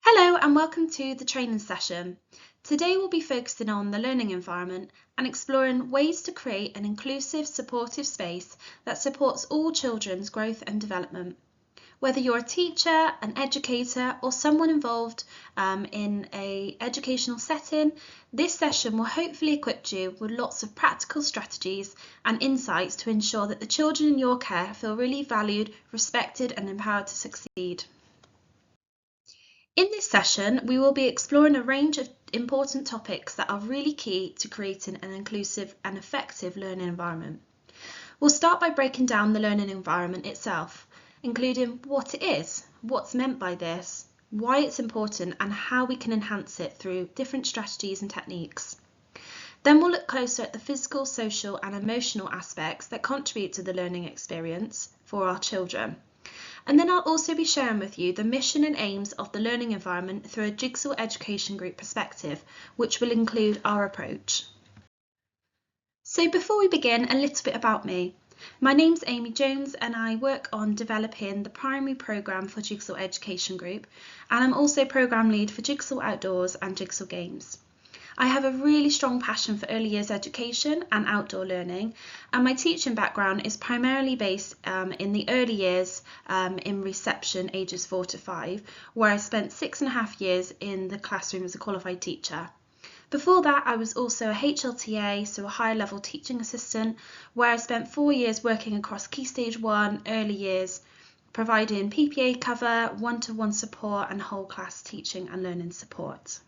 Hello and welcome to the training session. Today we'll be focusing on the learning environment and exploring ways to create an inclusive, supportive space that supports all children's growth and development. Whether you're a teacher, an educator or someone involved in an educational setting, this session will hopefully equip you with lots of practical strategies and insights to ensure that the children in your care feel really valued, respected and empowered to succeed. In this session, we will be exploring a range of important topics that are really key to creating an inclusive and effective learning environment. We'll start by breaking down the learning environment itself, including what it is, what's meant by this, why it's important and how we can enhance it through different strategies and techniques. Then we'll look closer at the physical, social and emotional aspects that contribute to the learning experience for our children. And then I'll also be sharing with you the mission and aims of the learning environment through a Jigsaw Education Group perspective, which will include our approach. So before we begin, a little bit about me. My name's Amy Jones and I work on developing the primary programme for Jigsaw Education Group, and I'm also programme lead for Jigsaw Outdoors and Jigsaw Games. I have a really strong passion for early years education and outdoor learning, and my teaching background is primarily based in the early years in reception ages 4 to 5, where I spent 6.5 years in the classroom as a qualified teacher. Before that, I was also a HLTA, so a higher level teaching assistant, where I spent 4 years working across Key Stage 1 early years, providing PPA cover, one-to-one support and whole class teaching and learning support.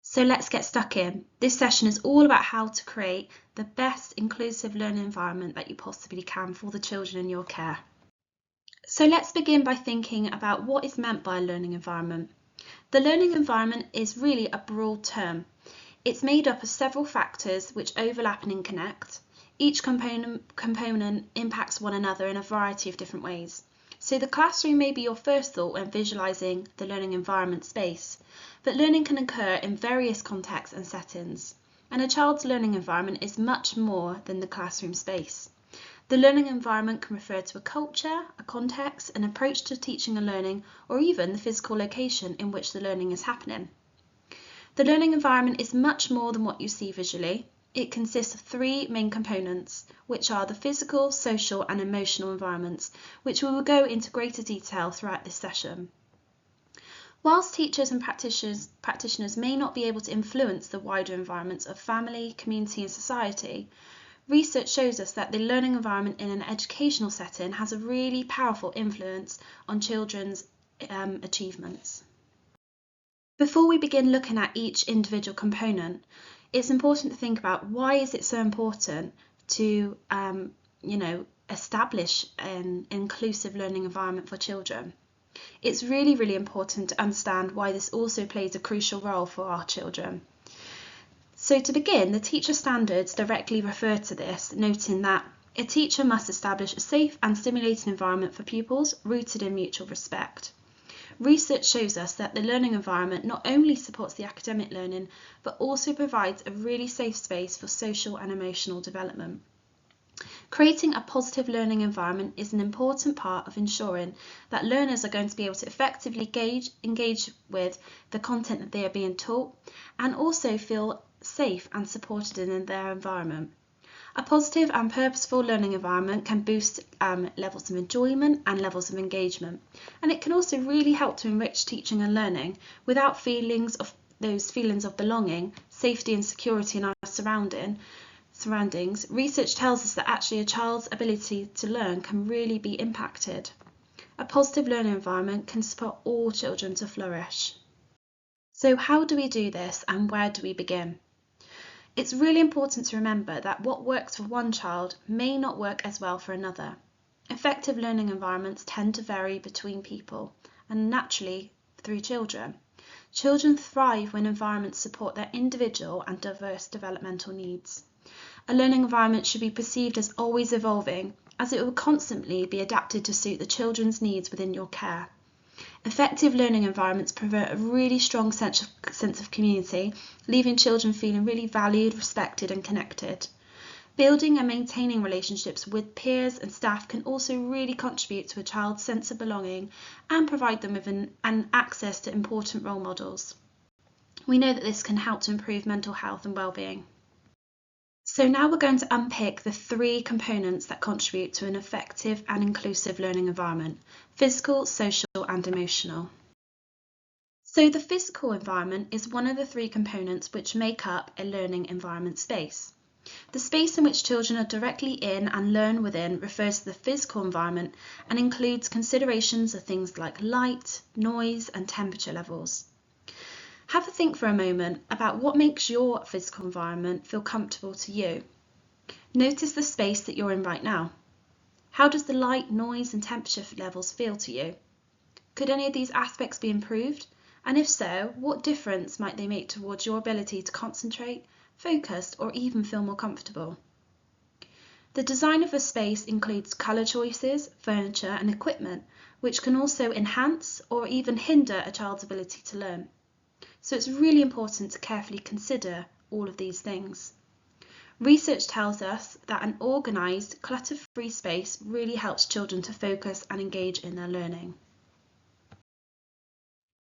So let's get stuck in. This session is all about how to create the best inclusive learning environment that you possibly can for the children in your care. So let's begin by thinking about what is meant by a learning environment. The learning environment is really a broad term. It's made up of several factors which overlap and connect. Each component impacts one another in a variety of different ways. So the classroom may be your first thought when visualising the learning environment space, but learning can occur in various contexts and settings, and a child's learning environment is much more than the classroom space. The learning environment can refer to a culture, a context, an approach to teaching and learning, or even the physical location in which the learning is happening. The learning environment is much more than what you see visually. It consists of 3 main components, which are the physical, social and emotional environments, which we will go into greater detail throughout this session. Whilst teachers and practitioners may not be able to influence the wider environments of family, community and society, research shows us that the learning environment in an educational setting has a really powerful influence on children's achievements. Before we begin looking at each individual component, it's important to think about why is it so important to establish an inclusive learning environment for children. It's really, really important to understand why this also plays a crucial role for our children. So to begin, the teacher standards directly refer to this, noting that a teacher must establish a safe and stimulating environment for pupils rooted in mutual respect. Research shows us that the learning environment not only supports the academic learning, but also provides a really safe space for social and emotional development. Creating a positive learning environment is an important part of ensuring that learners are going to be able to effectively engage with the content that they are being taught and also feel safe and supported in their environment. A positive and purposeful learning environment can boost levels of enjoyment and levels of engagement, and it can also really help to enrich teaching and learning without those feelings of belonging, safety and security in our surroundings. Research tells us that actually a child's ability to learn can really be impacted. A positive learning environment can support all children to flourish. So how do we do this and where do we begin? It's really important to remember that what works for one child may not work as well for another. Effective learning environments tend to vary between people and naturally through children. Children thrive when environments support their individual and diverse developmental needs. A learning environment should be perceived as always evolving, as it will constantly be adapted to suit the children's needs within your care. Effective learning environments promote a really strong sense of community, leaving children feeling really valued, respected and connected. Building and maintaining relationships with peers and staff can also really contribute to a child's sense of belonging and provide them with an access to important role models. We know that this can help to improve mental health and well-being. So now we're going to unpick the 3 components that contribute to an effective and inclusive learning environment: physical, social and emotional. So the physical environment is one of the 3 components which make up a learning environment space. The space in which children are directly in and learn within refers to the physical environment and includes considerations of things like light, noise and temperature levels. Have a think for a moment about what makes your physical environment feel comfortable to you. Notice the space that you're in right now. How does the light, noise and temperature levels feel to you? Could any of these aspects be improved? And if so, what difference might they make towards your ability to concentrate, focus, or even feel more comfortable? The design of a space includes colour choices, furniture and equipment, which can also enhance or even hinder a child's ability to learn. So it's really important to carefully consider all of these things. Research tells us that an organised, clutter-free space really helps children to focus and engage in their learning.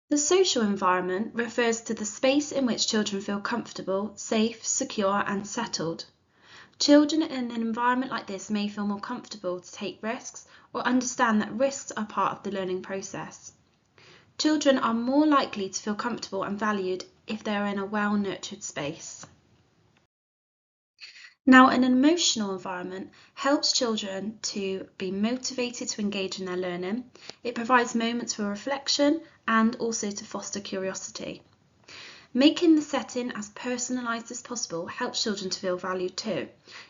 The social environment refers to the space in which children feel comfortable, safe, secure and settled. Children in an environment like this may feel more comfortable to take risks or understand that risks are part of the learning process. Children are more likely to feel comfortable and valued if they are in a well-nurtured space. Now, an emotional environment helps children to be motivated to engage in their learning. It provides moments for reflection and also to foster curiosity. Making the setting as personalised as possible helps children to feel valued too.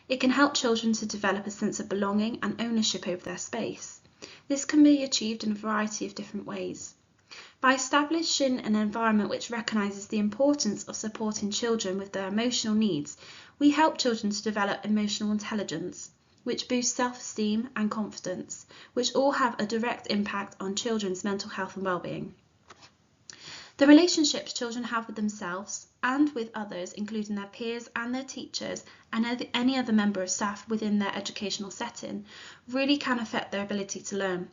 It can help children to develop a sense of belonging and ownership over their space. This can be achieved in a variety of different ways. By establishing an environment which recognises the importance of supporting children with their emotional needs, we help children to develop emotional intelligence, which boosts self-esteem and confidence, which all have a direct impact on children's mental health and well-being. The relationships children have with themselves and with others, including their peers and their teachers and any other member of staff within their educational setting, really can affect their ability to learn.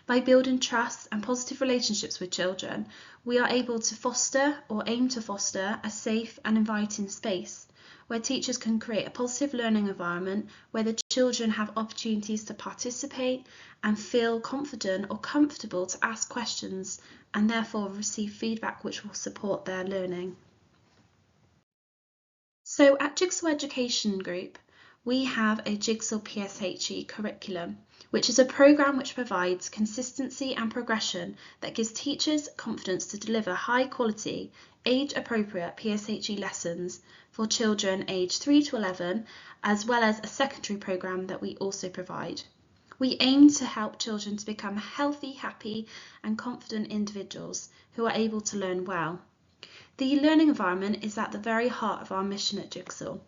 By building trust and positive relationships with children, we are able to foster or aim to foster a safe and inviting space where teachers can create a positive learning environment where the children have opportunities to participate and feel confident or comfortable to ask questions and therefore receive feedback which will support their learning. So at Jigsaw Education Group, we have a Jigsaw PSHE curriculum, which is a programme which provides consistency and progression that gives teachers confidence to deliver high quality, age-appropriate PSHE lessons for children aged 3 to 11, as well as a secondary programme that we also provide. We aim to help children to become healthy, happy and confident individuals who are able to learn well. The learning environment is at the very heart of our mission at Jigsaw.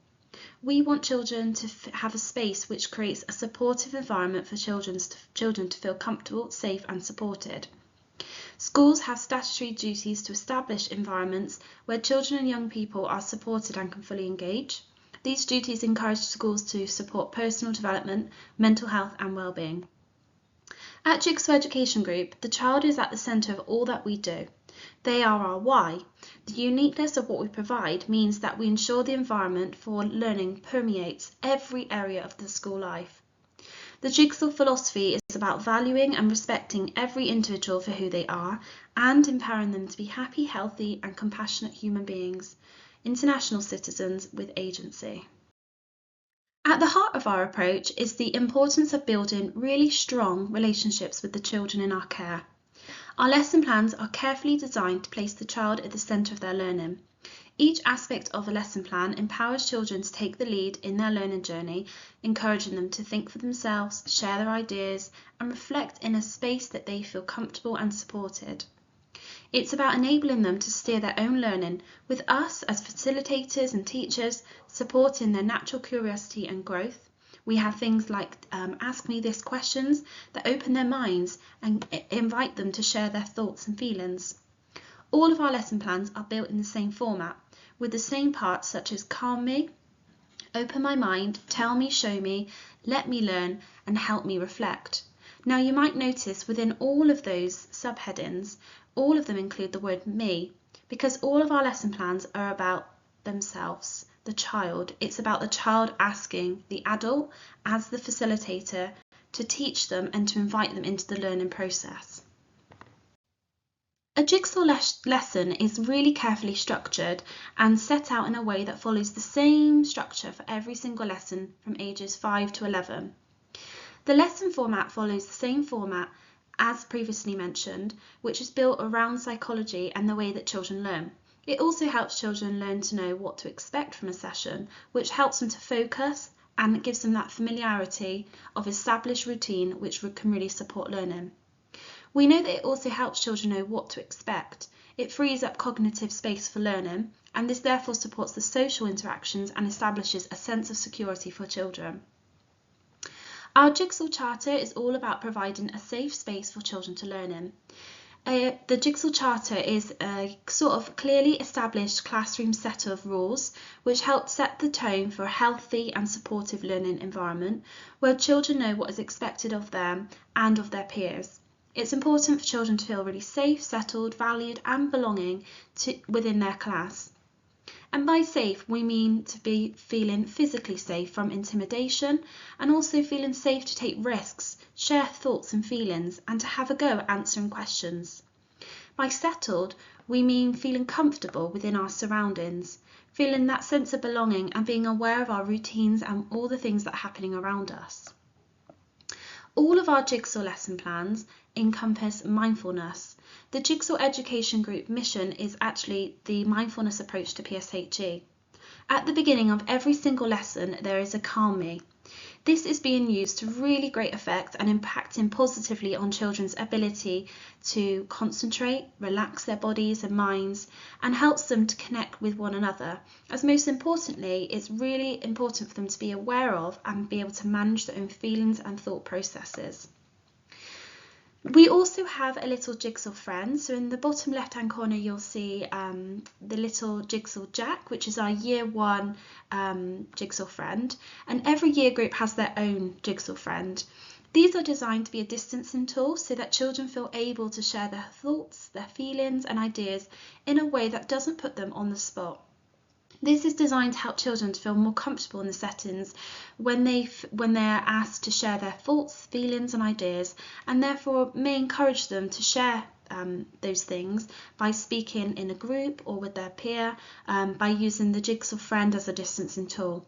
We want children to have a space which creates a supportive environment for children to feel comfortable, safe and supported. Schools have statutory duties to establish environments where children and young people are supported and can fully engage. These duties encourage schools to support personal development, mental health and well-being. At Jigsaw Education Group, the child is at the centre of all that we do. They are our why. The uniqueness of what we provide means that we ensure the environment for learning permeates every area of the school life. The Jigsaw philosophy is about valuing and respecting every individual for who they are and empowering them to be happy, healthy and compassionate human beings, international citizens with agency. At the heart of our approach is the importance of building really strong relationships with the children in our care. Our lesson plans are carefully designed to place the child at the centre of their learning. Each aspect of a lesson plan empowers children to take the lead in their learning journey, encouraging them to think for themselves, share their ideas, and reflect in a space that they feel comfortable and supported. It's about enabling them to steer their own learning, with us as facilitators and teachers supporting their natural curiosity and growth. We have things like Ask Me This questions that open their minds and invite them to share their thoughts and feelings. All of our lesson plans are built in the same format, with the same parts such as Calm Me, Open my mind, tell me, show me, let me learn, and help me reflect. Now you might notice within all of those subheadings, all of them include the word me, because all of our lesson plans are about themselves, the child. It's about the child asking the adult as the facilitator to teach them and to invite them into the learning process. A jigsaw lesson is really carefully structured and set out in a way that follows the same structure for every single lesson from ages 5 to 11. The lesson format follows the same format as previously mentioned, which is built around psychology and the way that children learn. It also helps children learn to know what to expect from a session, which helps them to focus and it gives them that familiarity of established routine, which can really support learning. We know that it also helps children know what to expect. It frees up cognitive space for learning, and this therefore supports the social interactions and establishes a sense of security for children. Our Jigsaw Charter is all about providing a safe space for children to learn in. The Jigsaw Charter is a sort of clearly established classroom set of rules which help set the tone for a healthy and supportive learning environment where children know what is expected of them and of their peers. It's important for children to feel really safe, settled, valued and belonging within their class. And by safe, we mean to be feeling physically safe from intimidation and also feeling safe to take risks, share thoughts and feelings and to have a go at answering questions. By settled, we mean feeling comfortable within our surroundings, feeling that sense of belonging and being aware of our routines and all the things that are happening around us. All of our Jigsaw lesson plans encompass mindfulness. The Jigsaw Education Group mission is actually the mindfulness approach to PSHE. At the beginning of every single lesson, there is a calm me. This is being used to really great effect and impacting positively on children's ability to concentrate, relax their bodies and minds, and helps them to connect with one another. As most importantly, it's really important for them to be aware of and be able to manage their own feelings and thought processes. We also have a little jigsaw friend. So in the bottom left hand corner you'll see the little jigsaw Jack, which is our year 1 jigsaw friend, and every year group has their own jigsaw friend. These are designed to be a distancing tool so that children feel able to share their thoughts, their feelings and ideas in a way that doesn't put them on the spot. This is designed to help children to feel more comfortable in the settings when they're asked to share their thoughts, feelings and ideas, and therefore may encourage them to share those things by speaking in a group or with their peer, by using the jigsaw friend as a distancing tool.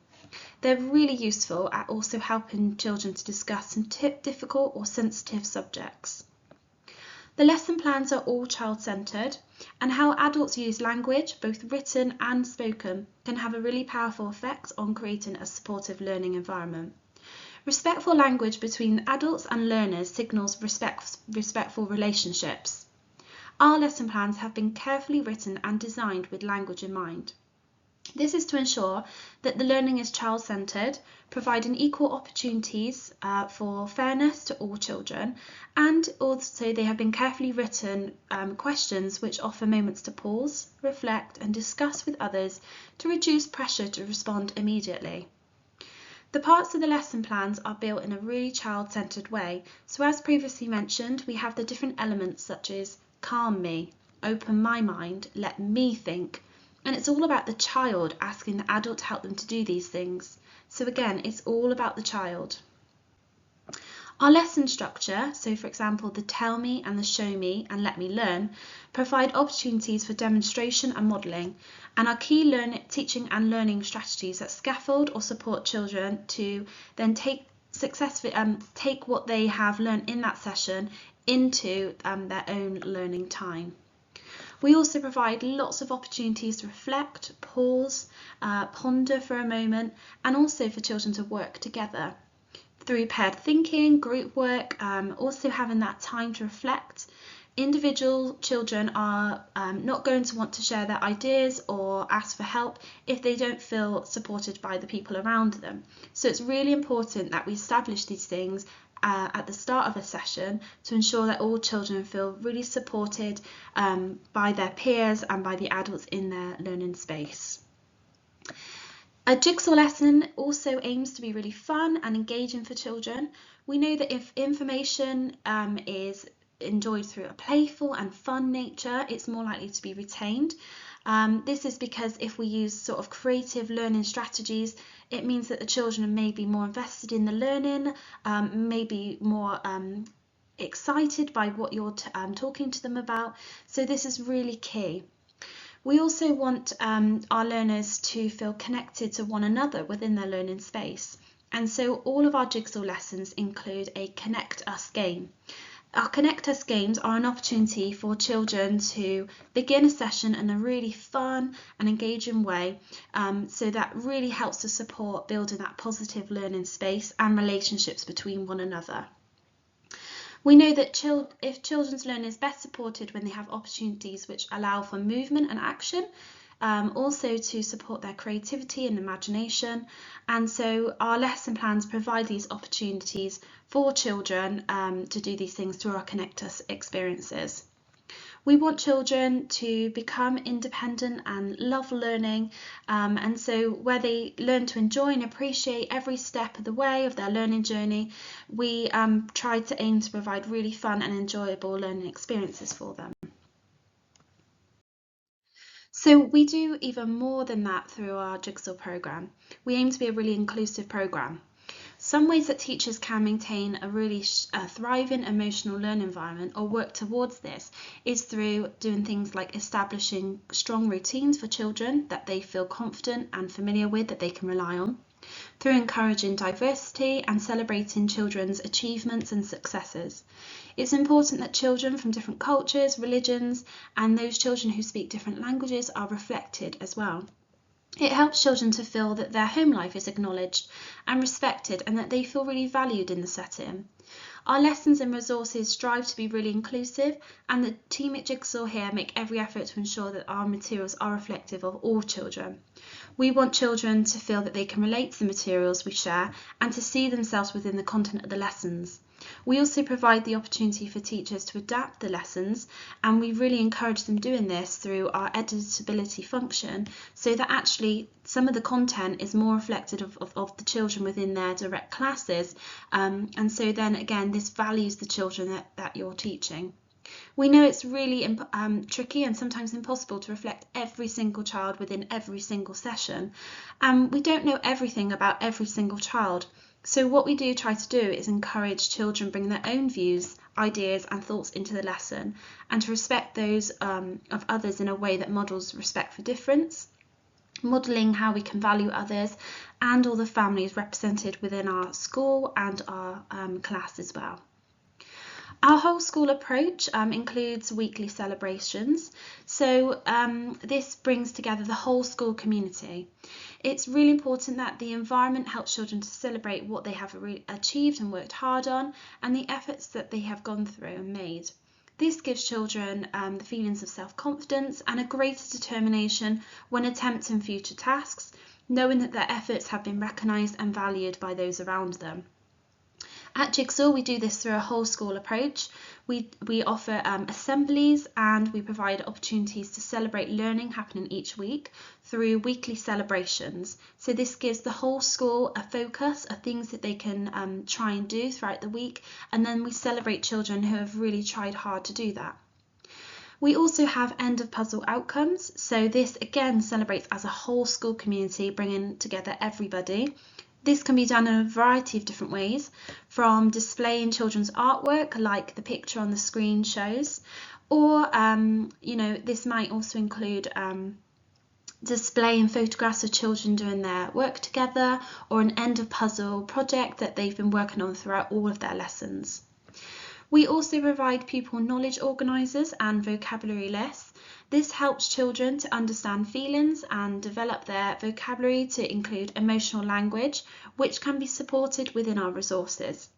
They're really useful at also helping children to discuss some difficult or sensitive subjects. The lesson plans are all child-centred, and how adults use language, both written and spoken, can have a really powerful effect on creating a supportive learning environment. Respectful language between adults and learners signals respectful relationships. Our lesson plans have been carefully written and designed with language in mind. This is to ensure that the learning is child-centred, providing equal opportunities for fairness to all children, and also they have been carefully written questions which offer moments to pause, reflect and discuss with others to reduce pressure to respond immediately. The parts of the lesson plans are built in a really child-centred way, so as previously mentioned, we have the different elements such as calm me, open my mind, let me think, and it's all about the child asking the adult to help them to do these things. So again, it's all about the child. Our lesson structure, so for example, the tell me and the show me and let me learn, provide opportunities for demonstration and modelling, and are key teaching and learning strategies that scaffold or support children to then take what they have learned in that session into their own learning time. We also provide lots of opportunities to reflect, pause, ponder for a moment, and also for children to work together. Through paired thinking, group work, also having that time to reflect. Individual children are not going to want to share their ideas or ask for help if they don't feel supported by the people around them. So it's really important that we establish these things at the start of a session to ensure that all children feel really supported by their peers and by the adults in their learning space. A jigsaw lesson also aims to be really fun and engaging for children. We know that if information is enjoyed through a playful and fun nature, it's more likely to be retained. This is because if we use sort of creative learning strategies, it means that the children may be more invested in the learning, maybe more excited by what you're talking to them about. So this is really key. We also want our learners to feel connected to one another within their learning space. And so all of our Jigsaw lessons include a Connect Us game. Our Connect Us games are an opportunity for children to begin a session in a really fun and engaging way, so that really helps to support building that positive learning space and relationships between one another. We know that if children's learning is best supported when they have opportunities which allow for movement and action, also to support their creativity and imagination. And so our lesson plans provide these opportunities for children to do these things through our Connect Us experiences. We want children to become independent and love learning, and so where they learn to enjoy and appreciate every step of the way of their learning journey, we try to aim to provide really fun and enjoyable learning experiences for them. So we do even more than that through our Jigsaw programme. We aim to be a really inclusive programme. Some ways that teachers can maintain a really thriving emotional learning environment or work towards this is through doing things like establishing strong routines for children that they feel confident and familiar with, that they can rely on, through encouraging diversity and celebrating children's achievements and successes. It's important that children from different cultures, religions, and those children who speak different languages are reflected as well. It helps children to feel that their home life is acknowledged and respected, and that they feel really valued in the setting. Our lessons and resources strive to be really inclusive, and the team at Jigsaw here make every effort to ensure that our materials are reflective of all children. We want children to feel that they can relate to the materials we share and to see themselves within the content of the lessons. We also provide the opportunity for teachers to adapt the lessons, and we really encourage them doing this through our editability function, so that actually some of the content is more reflective of the children within their direct classes, and so then again this values the children that you're teaching. We know it's really tricky and sometimes impossible to reflect every single child within every single session, and we don't know everything about every single child. So what we do try to do is encourage children bring their own views, ideas and thoughts into the lesson, and to respect those of others in a way that models respect for difference, modelling how we can value others and all the families represented within our school and our class as well. Our whole school approach includes weekly celebrations, so this brings together the whole school community. It's really important that the environment helps children to celebrate what they have achieved and worked hard on, and the efforts that they have gone through and made. This gives children the feelings of self-confidence and a greater determination when attempting future tasks, knowing that their efforts have been recognised and valued by those around them. At Jigsaw, we do this through a whole school approach. We offer assemblies, and we provide opportunities to celebrate learning happening each week through weekly celebrations. So this gives the whole school a focus of things that they can try and do throughout the week, and then we celebrate children who have really tried hard to do that. We also have end of puzzle outcomes. So this again celebrates as a whole school community, bringing together everybody. This can be done in a variety of different ways, from displaying children's artwork like the picture on the screen shows, or this might also include displaying photographs of children doing their work together, or an end of puzzle project that they've been working on throughout all of their lessons. We also provide pupil knowledge organisers and vocabulary lists. This helps children to understand feelings and develop their vocabulary to include emotional language, which can be supported within our resources.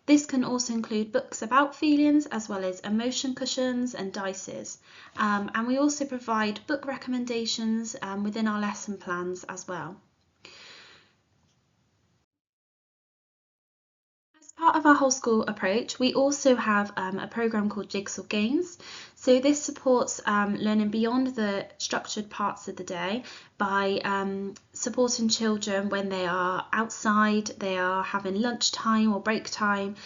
This can also include books about feelings, as well as emotion cushions and dices. And we also provide book recommendations within our lesson plans as well. Part of our whole school approach, we also have a programme called Jigsaw Games. So this supports learning beyond the structured parts of the day by supporting children when they are outside, they are having lunchtime or break time.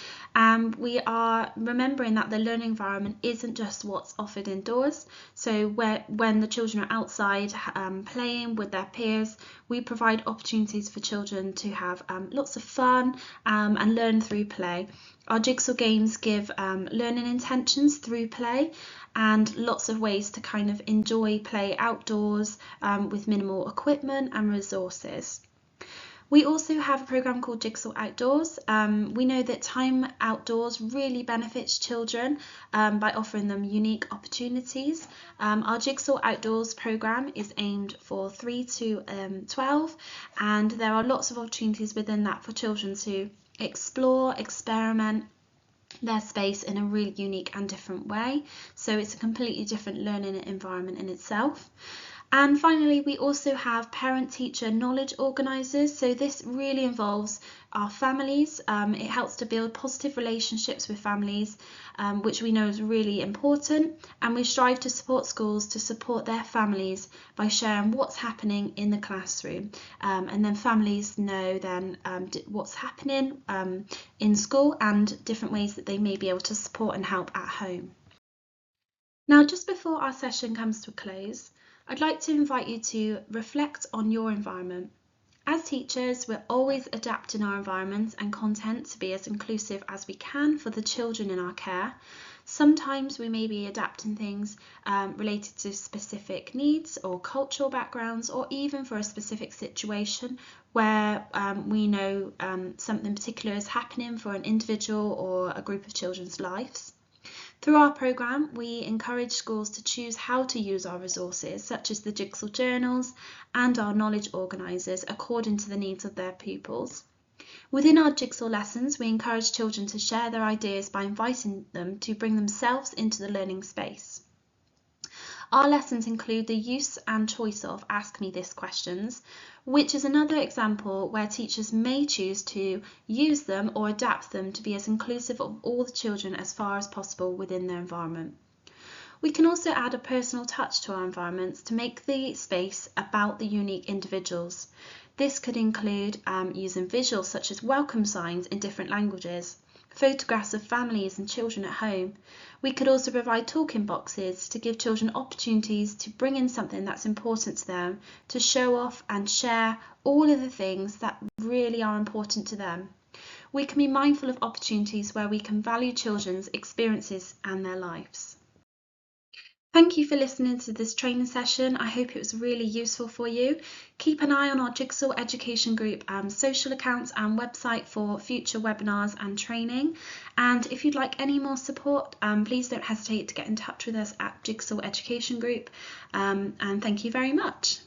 We are remembering that the learning environment isn't just what's offered indoors. So when the children are outside playing with their peers, we provide opportunities for children to have lots of fun and learn through play. Our Jigsaw games give learning intentions through play and lots of ways to kind of enjoy play outdoors with minimal equipment and resources. We also have a programme called Jigsaw Outdoors. We know that time outdoors really benefits children by offering them unique opportunities. Our Jigsaw Outdoors programme is aimed for 3 to 12, and there are lots of opportunities within that for children to explore, experiment their space in a really unique and different way. So it's a completely different learning environment in itself. And finally, we also have parent-teacher knowledge organisers. So this really involves our families. It helps to build positive relationships with families, which we know is really important. And we strive to support schools to support their families by sharing what's happening in the classroom. And then families know then what's happening in school and different ways that they may be able to support and help at home. Now, just before our session comes to a close, I'd like to invite you to reflect on your environment. As teachers, we're always adapting our environments and content to be as inclusive as we can for the children in our care. Sometimes we may be adapting things related to specific needs or cultural backgrounds, or even for a specific situation where we know something particular is happening for an individual or a group of children's lives. Through our programme, we encourage schools to choose how to use our resources, such as the Jigsaw journals and our knowledge organisers, according to the needs of their pupils. Within our Jigsaw lessons, we encourage children to share their ideas by inviting them to bring themselves into the learning space. Our lessons include the use and choice of Ask Me This questions, which is another example where teachers may choose to use them or adapt them to be as inclusive of all the children as far as possible within their environment. We can also add a personal touch to our environments to make the space about the unique individuals. This could include using visuals such as welcome signs in different languages, photographs of families and children at home. We could also provide talking boxes to give children opportunities to bring in something that's important to them, to show off and share all of the things that really are important to them. We can be mindful of opportunities where we can value children's experiences and their lives. Thank you for listening to this training session. I hope it was really useful for you. Keep an eye on our Jigsaw Education Group social accounts and website for future webinars and training. And if you'd like any more support, please don't hesitate to get in touch with us at Jigsaw Education Group. And thank you very much.